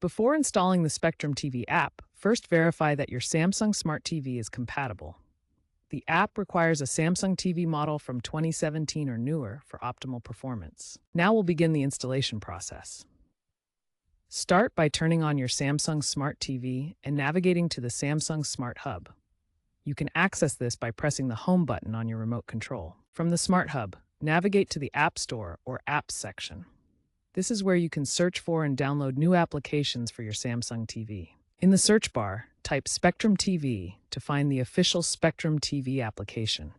Before installing the Spectrum TV app, first verify that your Samsung Smart TV is compatible. The app requires a Samsung TV model from 2017 or newer for optimal performance. Now we'll begin the installation process. Start by turning on your Samsung Smart TV and navigating to the Samsung Smart Hub. You can access this by pressing the Home button on your remote control. From the Smart Hub, navigate to the App Store or Apps section. This is where you can search for and download new applications for your Samsung TV. In the search bar, type Spectrum TV to find the official Spectrum TV application.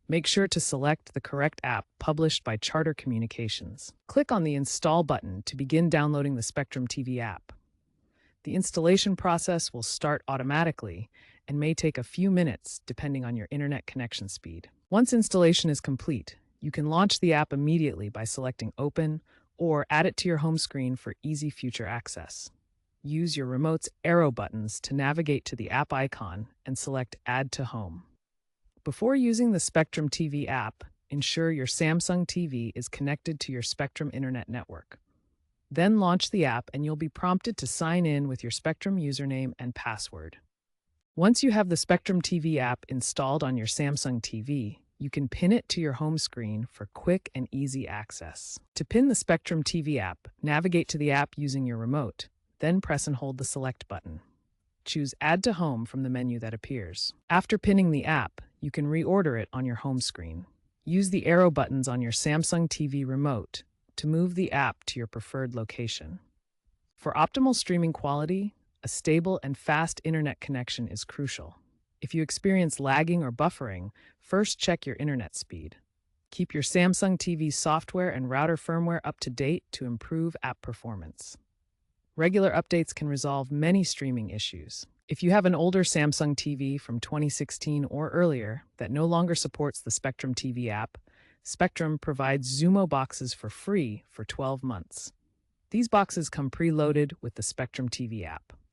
Make sure to select the correct app published by Charter Communications. Click on the Install button to begin downloading the Spectrum TV app. The installation process will start automatically and may take a few minutes depending on your internet connection speed. Once installation is complete, you can launch the app immediately by selecting Open or add it to your home screen for easy future access. Use your remote's arrow buttons to navigate to the app icon and select Add to Home. Before using the Spectrum TV app, ensure your Samsung TV is connected to your Spectrum Internet network. Then launch the app and you'll be prompted to sign in with your Spectrum username and password. Once you have the Spectrum TV app installed on your Samsung TV, you can pin it to your home screen for quick and easy access. To pin the Spectrum TV app, navigate to the app using your remote, then press and hold the Select button. Choose Add to Home from the menu that appears. After pinning the app, you can reorder it on your home screen. Use the arrow buttons on your Samsung TV remote to move the app to your preferred location. For optimal streaming quality, a stable and fast internet connection is crucial. If you experience lagging or buffering, first check your internet speed. Keep your Samsung TV software and router firmware up to date to improve app performance. Regular updates can resolve many streaming issues. If you have an older Samsung TV from 2016 or earlier that no longer supports the Spectrum TV app, Spectrum provides Zumo boxes for free for 12 months. These boxes come preloaded with the Spectrum TV app.